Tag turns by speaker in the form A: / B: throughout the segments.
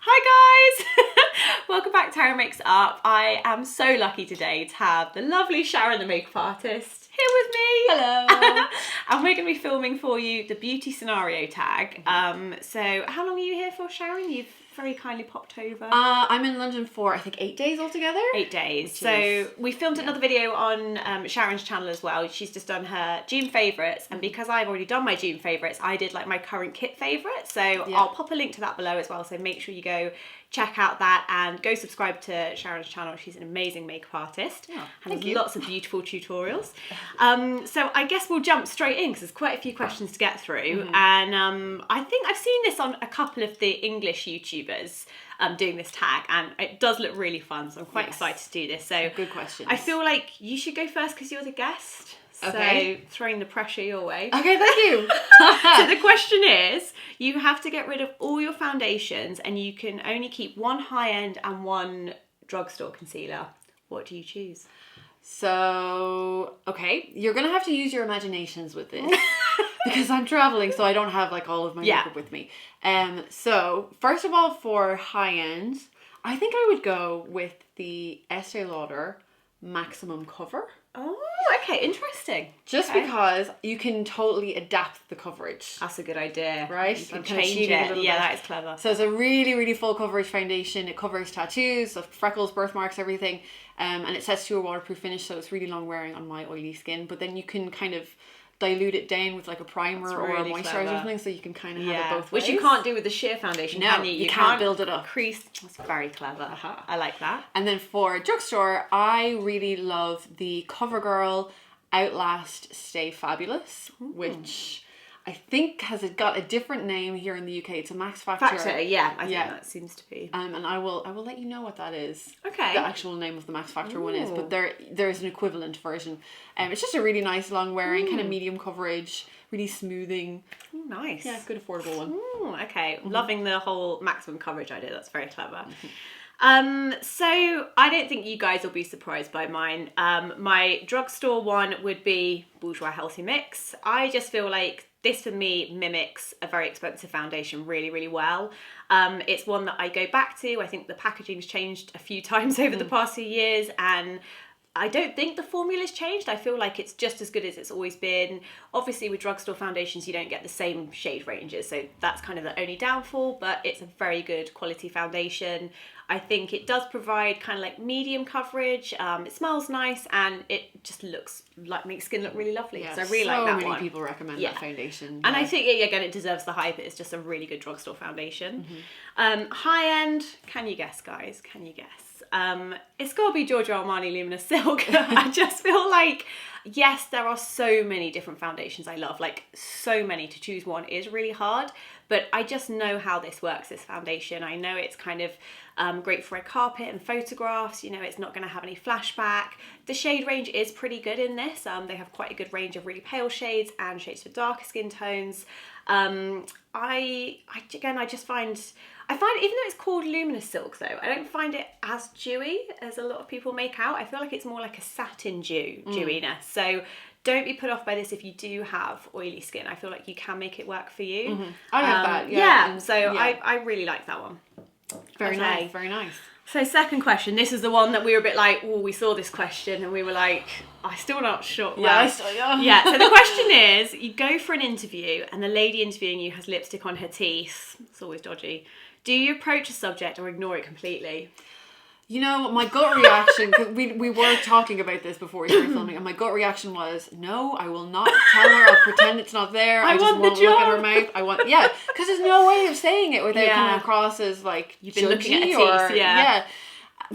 A: Hi guys! Welcome back to How Makes Up. I am so lucky today to have the lovely Sharon, the makeup artist, here with me.
B: Hello.
A: And we're going to be filming for you the beauty scenario tag. So how long are you here for, Sharon? You've very kindly popped over.
B: I'm in London for, I think, 8 days altogether.
A: 8 days. So we filmed another video on Sharon's channel as well. She's just done her June favourites. And because I've already done my June favourites, I did like my current kit favourites. So I'll pop a link to that below as well. So make sure you go check out that and go subscribe to Sharon's channel. She's an amazing makeup artist and has lots of beautiful tutorials. So I guess we'll jump straight in because there's quite a few questions to get through. And I think I've seen this on a couple of the English YouTubers doing this tag, and it does look really fun. So I'm quite excited to do this. So
B: good questions.
A: I feel like you should go first because you're the guest. So throwing the pressure your way.
B: Okay, thank you.
A: So the question is, you have to get rid of all your foundations and you can only keep one high-end and one drugstore concealer. What do you choose?
B: So, okay, you're going to have to use your imaginations with this because I'm traveling, so I don't have like all of my makeup with me. So, first of all, for high-end, I think I would go with the Estee Lauder Maximun cover.
A: Oh, okay, interesting.
B: Just because you can totally adapt the coverage.
A: That's a good idea.
B: Right?
A: You can change it. Yeah, that is clever.
B: So it's a really, really full coverage foundation. It covers tattoos, freckles, birthmarks, everything. And it sets to a waterproof finish, so it's really long wearing on my oily skin. But then you can kind of dilute it down with like a primer or a moisturizer or something, so you can kind of have it both ways.
A: Which you can't do with the sheer foundation, can you?
B: You can't build it up.
A: Crease. That's very clever. I like that.
B: And then for drugstore, I really love the Covergirl Outlast Stay Fabulous, which I think has got a different name here in the UK. It's a Max Factor.
A: I think that seems to be.
B: And I will let you know what that is.
A: Okay.
B: The actual name of the Max Factor one is, but there's an equivalent version. It's just a really nice long wearing, kind of medium coverage, really smoothing.
A: Ooh, nice.
B: Yeah, good affordable one.
A: Ooh, okay. Loving the whole maximum coverage idea. That's very clever. So I don't think you guys will be surprised by mine. My drugstore one would be Bourjois Healthy Mix. I just feel like this for me mimics a very expensive foundation really, really well. It's one that I go back to. I think the packaging's changed a few times over the past few years, and I don't think the formula's changed. I feel like it's just as good as it's always been. Obviously with drugstore foundations you don't get the same shade ranges, so that's kind of the only downfall, but it's a very good quality foundation. I think it does provide kind of like medium coverage. It smells nice and it just looks like makes skin look really lovely.
B: Yeah,
A: so I really like that one.
B: So many people recommend that foundation.
A: And I think again it deserves the hype. It's just a really good drugstore foundation. High end, can you guess, guys? Can you guess? It's got to be Giorgio Armani Luminous Silk. I just feel like, yes, there are so many different foundations I love. Like, so many. To choose one is really hard. But I just know how this works, this foundation. I know it's kind of great for a carpet and photographs. You know, it's not going to have any flashback. The shade range is pretty good in this. They have quite a good range of really pale shades and shades for darker skin tones. I just find, even though it's called Luminous Silk though, I don't find it as dewy as a lot of people make out. I feel like it's more like a satin dewiness. So don't be put off by this if you do have oily skin. I feel like you can make it work for you.
B: I have that,
A: I really like that one.
B: Very nice, very nice.
A: So second question, this is the one that we were a bit like, oh, we saw this question and we were like, I'm still not sure. Well, so the question is, you go for an interview and the lady interviewing you has lipstick on her teeth. It's always dodgy. Do you approach a subject or ignore it completely?
B: You know, my gut reaction, because we were talking about this before we started filming, and my gut reaction was, no, I will not tell her, I'll pretend it's not there, I just won't look at her mouth, because there's no way of saying it without coming across as like,
A: you've been looking at her teeth,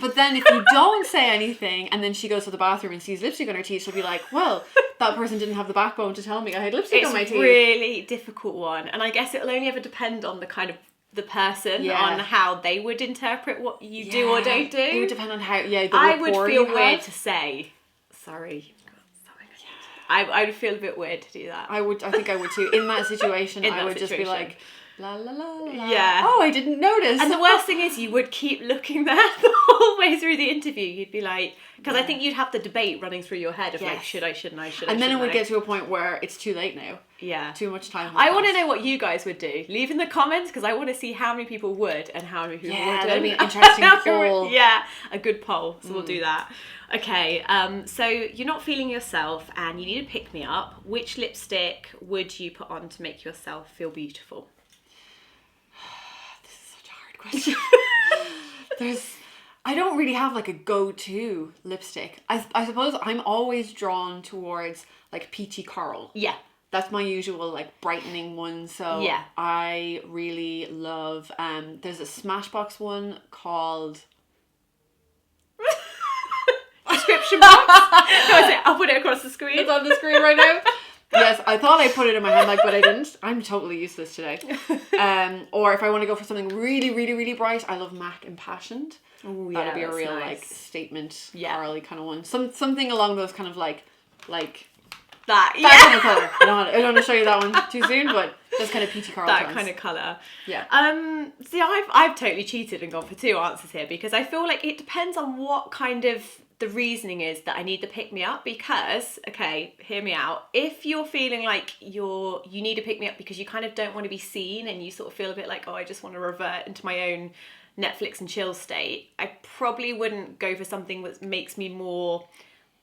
B: But then if you don't say anything, and then she goes to the bathroom and sees lipstick on her teeth, she'll be like, well, that person didn't have the backbone to tell me I had lipstick on my teeth.
A: It's a really difficult one, and I guess it'll only ever depend on the kind of the person on how they would interpret what you do or don't do.
B: It would depend on how,
A: I would feel weird to say, sorry. I would feel a bit weird to do that.
B: I think I would too. In that situation, I would just be like, la la la la.
A: Yeah.
B: Oh, I didn't notice.
A: And the worst thing is you would keep looking there the whole way through the interview. You'd be like, because I think you'd have the debate running through your head of like, should I, shouldn't I, should I,
B: and then
A: shouldn't
B: it would
A: I?
B: get to a point where it's too late now.
A: Yeah.
B: Too much time.
A: I want to know what you guys would do. Leave in the comments because I want to see how many people would and how many people wouldn't.
B: That'd be an interesting poll.
A: Yeah, a good poll. So we'll do that. Okay, so you're not feeling yourself and you need a pick-me-up. Which lipstick would you put on to make yourself feel beautiful?
B: This is such a hard question. I don't really have like a go-to lipstick. I suppose I'm always drawn towards like peachy coral.
A: Yeah.
B: That's my usual like brightening one. So
A: yeah.
B: I really love, there's a Smashbox one called...
A: Description box? I'll put it across the screen.
B: It's on the screen right now. Yes, I thought I put it in my handbag, but I didn't. I'm totally useless today. Or if I want to go for something really, really, really bright, I love MAC Impassioned.
A: Ooh,
B: that'd be a real
A: nice.
B: like statement, corally kind of one. Something along those kind of like
A: that
B: kind of colour. I don't want to show you that one too soon, but those kind of peachy coral
A: that
B: tones.
A: kind of colour.
B: Yeah.
A: See, I've totally cheated and gone for 2 answers here because I feel like it depends on what kind of the reasoning is that I need the pick me up. Because, okay, hear me out. If you're feeling like you need a pick me up because you kind of don't want to be seen and you sort of feel a bit like, oh, I just want to revert into my own Netflix and chill state, I probably wouldn't go for something that makes me more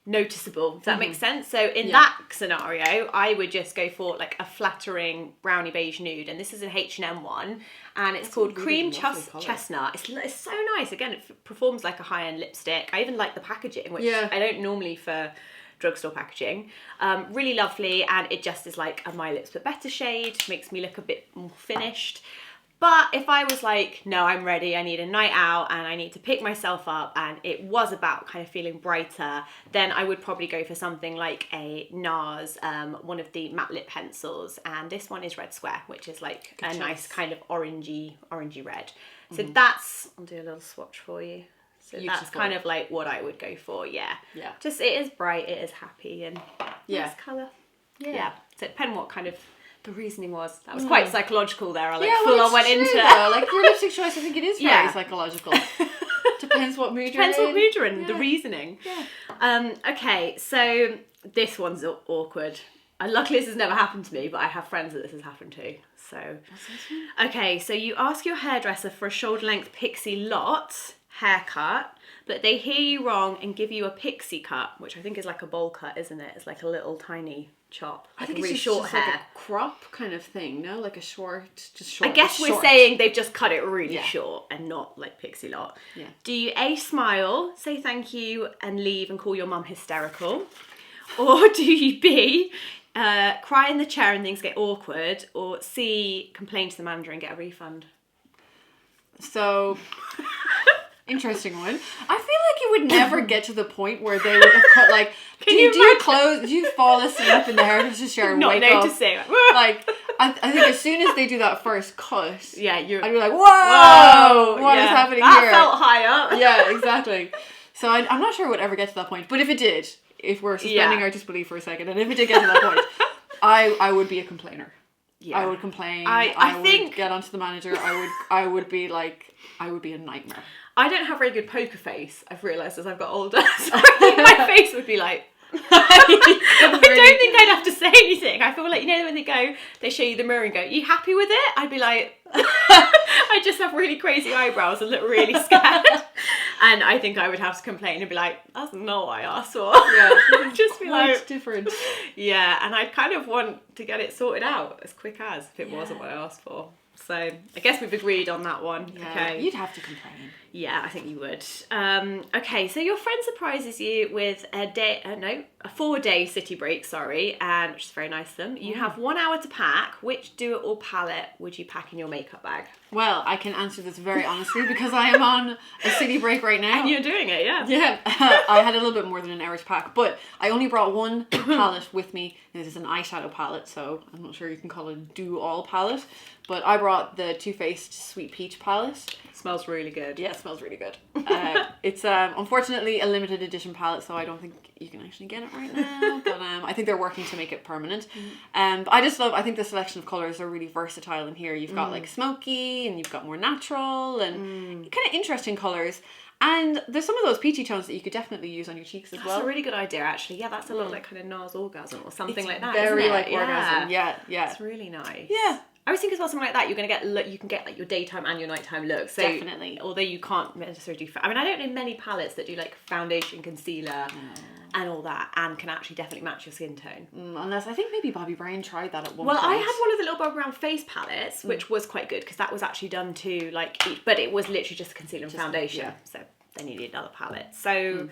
A: noticeable. Does that make sense? So in that scenario, I would just go for like a flattering brownie beige nude, and this is an H&M one, and it's called Cream Chestnut. It's so nice. Again, it performs like a high-end lipstick. I even like the packaging, which I don't normally for drugstore packaging. Really lovely, and it just is like a My Lips But Better shade, makes me look a bit more finished. But if I was like, no, I'm ready, I need a night out and I need to pick myself up and it was about kind of feeling brighter, then I would probably go for something like a Nars, one of the matte lip pencils. And this one is Red Square, which is like a nice kind of orangey red. So that's, I'll do a little swatch for you. So that's kind of like what I would go for, yeah. Just, it is bright, it is happy and nice colour. Yeah. So it depends what kind of the reasoning was. That was quite psychological there. I like full on went into
B: like your lipstick choice. I think it is very psychological. Depends what mood you're in.
A: The reasoning. Okay, so this one's awkward. Luckily this has never happened to me, but I have friends that this has happened to. So okay, so you ask your hairdresser for a shoulder length pixie lot haircut, but they hear you wrong and give you a pixie cut, which I think is like a bowl cut, isn't it? It's like a little tiny chop.
B: I think
A: it's
B: really
A: short hair.
B: Like a crop kind of thing, no? Like a short.
A: I guess we're saying they've just cut it really short and not like pixie lot.
B: Yeah.
A: Do you A, smile, say thank you and leave and call your mum hysterical? Or do you B, cry in the chair and things get awkward? Or C, complain to the manager and get a refund?
B: So... interesting one. I feel like you would never get to the point where they would have cut like. Do you fall asleep in the hairdresser chair and wake up? Like I think as soon as they do that first cut, I'd be like, whoa, what is happening here?
A: That felt high up.
B: Yeah, exactly. So I'm not sure it would ever get to that point. But if it did, if we're suspending our disbelief for a second, and if it did get to that point, I would be a complainer. Yeah. I would complain. I would get onto the manager. I would be a nightmare.
A: I don't have very good poker face, I've realised as I've got older. So my face would be like... I don't think I'd have to say anything. I feel like, you know, when they show you the mirror and go, you happy with it? I'd be like... I just have really crazy eyebrows and look really scared. And I think I would have to complain and be like, that's not what I asked for.
B: Yeah.
A: Just be like...
B: It's different.
A: Yeah, and I'd kind of want to get it sorted out as quick as if it wasn't what I asked for. So I guess we've agreed on that one.
B: Yeah,
A: okay.
B: You'd have to complain.
A: Yeah, I think you would. Okay, so your friend surprises you with a 4-day city break, and which is very nice of them. You have 1 hour to pack. Which do-it-all palette would you pack in your makeup bag?
B: Well, I can answer this very honestly because I am on a city break right now.
A: And you're doing it, yeah.
B: Yeah, I had a little bit more than an hour to pack, but I only brought one palette with me. This is an eyeshadow palette, so I'm not sure you can call it a do-all palette, but I brought the Too Faced Sweet Peach palette.
A: It smells really good.
B: Yeah, it smells really good. It's unfortunately a limited edition palette, so I don't think you can actually get it right now, but I think they're working to make it permanent. But I think the selection of colours are really versatile in here. You've got like smoky, and you've got more natural, and kind of interesting colours. And there's some of those peachy tones that you could definitely use on your cheeks as well.
A: That's a really good idea, actually. Yeah, that's a lot like kind of Nars Orgasm or something like that.
B: Very
A: isn't it?
B: like orgasm. Yeah.
A: It's really nice.
B: Yeah.
A: I always think as well something like that you can get like your daytime and your nighttime look. So
B: definitely.
A: Although you can't necessarily do, I mean, I don't know many palettes that do like foundation, concealer, and all that, and can actually definitely match your skin tone.
B: Unless I think maybe Bobbi Brown tried that at one
A: point.
B: point.
A: Well, I had one of the little Bobbi Brown face palettes, which was quite good because that was actually done to like, but it was literally just concealer and foundation. Yeah. So they needed another palette. So.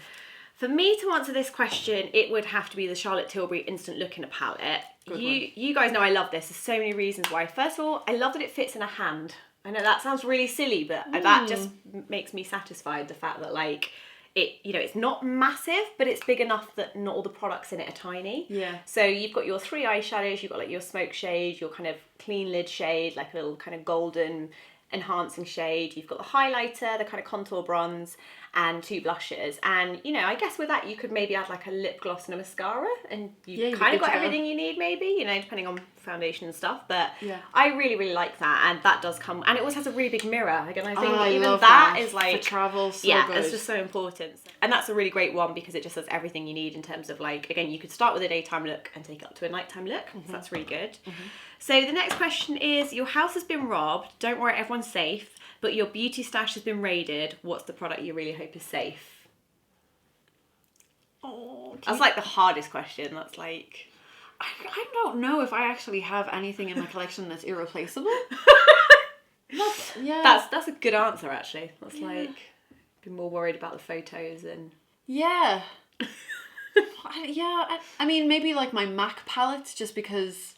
A: For me to answer this question, it would have to be the Charlotte Tilbury Instant Look in a palette. You guys know I love this. There's so many reasons why. First of all, I love that it fits in a hand. I know that sounds really silly, but that just makes me satisfied. The fact that like it, you know, it's not massive, but it's big enough that not all the products in it are tiny.
B: Yeah.
A: So you've got your 3 eyeshadows. You've got like your smoke shade, your kind of clean lid shade, like a little kind of golden enhancing shade. You've got the highlighter, the kind of contour bronze, and 2 blushes. And you know, I guess with that you could maybe add like a lip gloss and a mascara, and you kind of got everything you need, maybe, you know, depending on foundation and stuff. But I really like that, and that does come, and it also has a really big mirror. Again, I think even that is like
B: for travel. So good.
A: It's just so important. And that's a really great one because it just has everything you need in terms of like, again, you could start with a daytime look and take it up to a nighttime look. So that's really good. So the next question is, your house has been robbed. Don't worry, everyone's safe. But your beauty stash has been raided. What's the product you really hope is safe?
B: Oh,
A: that's like the hardest question. That's like...
B: I don't know if I actually have anything in my collection that's irreplaceable.
A: That's a good answer, actually. That's like... Be more worried about the photos and...
B: Yeah. I mean, maybe like my MAC palettes, just because...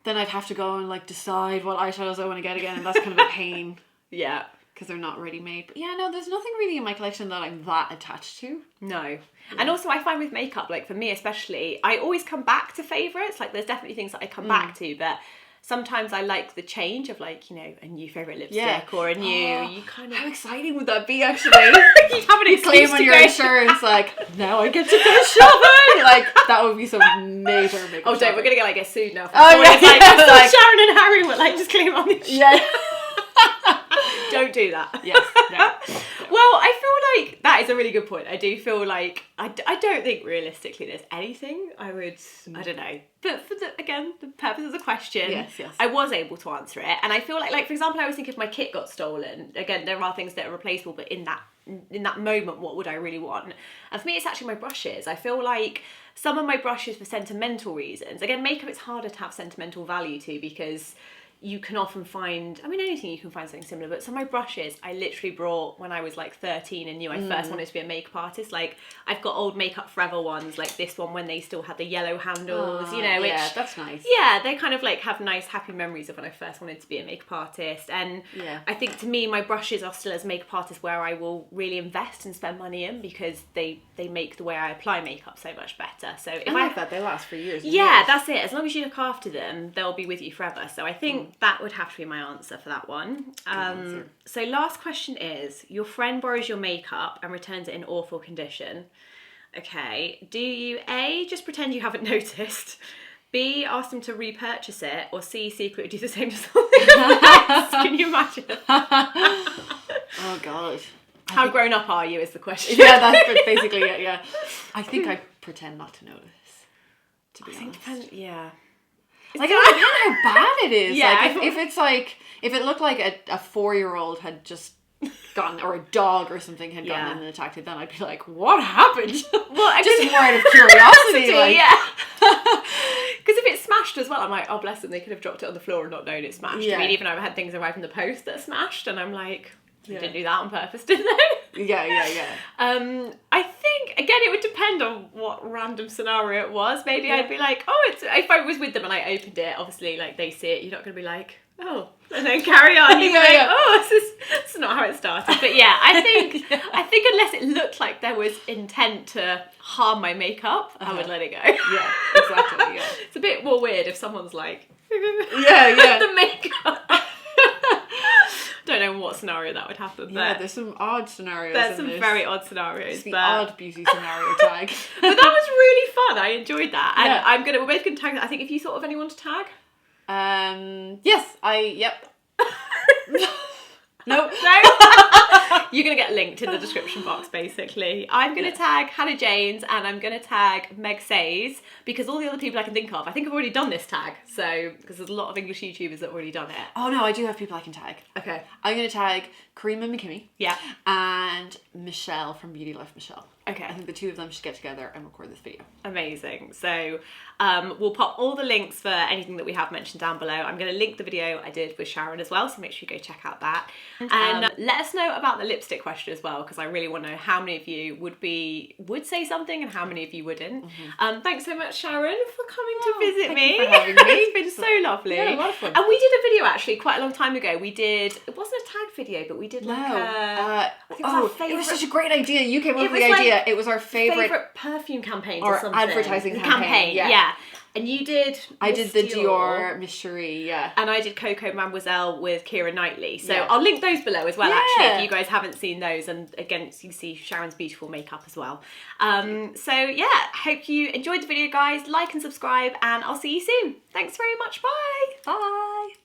B: Then I'd have to go and like decide what eyeshadows I want to get again, and that's kind of a pain.
A: Yeah.
B: Because they're not ready made. But yeah, no, there's nothing really in my collection that I'm that attached to.
A: No. Yeah. And also I find with makeup, like for me especially, I always come back to favourites. Like there's definitely things that I come back to, but sometimes I like the change of like, you know, a new favourite lipstick or a new... you kind of...
B: How exciting would that be, actually?
A: You have an excuse
B: claim on your insurance, like, now I get to go shopping! Like, that would be some major makeup
A: Oh, don't, we're going to get sued now.
B: It's
A: like, Sharon and Harry were like, just claim on the insurance.
B: Yeah.
A: Don't do that.
B: Yes. No.
A: Well, I feel like that is a really good point. I do feel like I don't think realistically there's anything I don't know. But for the purpose of the question,
B: yes.
A: I was able to answer it. And I feel like for example, I always think if my kit got stolen, again, there are things that are replaceable, but in that moment, what would I really want? And for me, it's actually my brushes. I feel like some of my brushes for sentimental reasons. Again, makeup, it's harder to have sentimental value to because you can often find, I mean, anything you can find something similar, but some of my brushes I literally brought when I was like 13 and knew I first wanted to be a makeup artist. Like I've got old Makeup Forever ones, like this one when they still had the yellow handles, you know, which,
B: yeah, that's nice.
A: Yeah, they kind of like have nice happy memories of when I first wanted to be a makeup artist. And I think to me, my brushes are still as makeup artist where I will really invest and spend money in because they make the way I apply makeup so much better. So if
B: I like that, they last for years and
A: years.
B: years.
A: That's it. As long as you look after them, they'll be with you forever. So I think that would have to be my answer for that one. So last question is, your friend borrows your makeup and returns it in awful condition. Okay, do you A, just pretend you haven't noticed, B, ask them to repurchase it, or C, secretly do the same to something else? Can you imagine?
B: Oh God.
A: How grown up are you is the question.
B: Yeah, that's basically it, yeah. I think I pretend not to notice, to be honest.
A: Yeah.
B: Like, it depends how bad it is.
A: Yeah.
B: Like, if it's like, if it looked like a 4-year-old had just gotten, or a dog or something had gotten in and attacked it, then I'd be like, what happened? Well, just more out of curiosity. Like.
A: Yeah. Because if it's smashed as well, I'm like, oh bless them, they could have dropped it on the floor and not known it's smashed.
B: Yeah.
A: I mean, even I've had things arrive in the post that are smashed, and I'm like, they didn't do that on purpose, did they?
B: Yeah.
A: I think, again, it would depend on what random scenario it was. Maybe I'd be like, if I was with them and I opened it, obviously, like, they see it, you're not going to be like, oh, and then carry on. You'd be like, oh, this is not how it started. But yeah, I think unless it looked like there was intent to harm my makeup, I would let it go.
B: Yeah, exactly, yeah.
A: It's a bit more weird if someone's like,
B: yeah.
A: the makeup. Don't know what scenario that would happen.
B: Yeah, there's some odd scenarios.
A: There's some very odd scenarios.
B: It's the odd beauty scenario tag.
A: But that was really fun. I enjoyed that. And we're both gonna tag that. I think if you thought of anyone to tag.
B: Yes, yep.
A: No. You're going to get linked in the description box, basically. I'm going to tag Hannah Janes and I'm going to tag Meg Says, because all the other people I can think of, I think I've already done this tag. So, because there's a lot of English YouTubers that have already done it.
B: Oh no, I do have people I can tag.
A: Okay.
B: I'm going to tag Karima McKimmy.
A: Yeah.
B: And Michelle from Beauty Life Michelle.
A: Okay.
B: I think the two of them should get together and record this video.
A: Amazing. So we'll pop all the links for anything that we have mentioned down below. I'm going to link the video I did with Sharon as well, so make sure you go check out that. And let us know about the lipstick question as well, because I really want to know how many of you would say something and how many of you wouldn't. Thanks so much, Sharon, for coming to visit me.
B: Thank you for having me.
A: It's been so lovely.
B: Yeah, a lot of fun.
A: And we did a video actually quite a long time ago. It wasn't a tag video, but we did like
B: it was such a great idea. You came up with the idea. It was our favorite
A: perfume campaign
B: or
A: something.
B: advertising campaign.
A: Yeah. And you did
B: I did the Dior Miss Cherie, yeah.
A: And I did Coco Mademoiselle with Keira Knightley. So
B: Yeah.
A: I'll link those below as well, actually, if you guys haven't seen those. And again, you can see Sharon's beautiful makeup as well. So yeah, hope you enjoyed the video, guys. Like and subscribe, and I'll see you soon. Thanks very much. Bye.
B: Bye.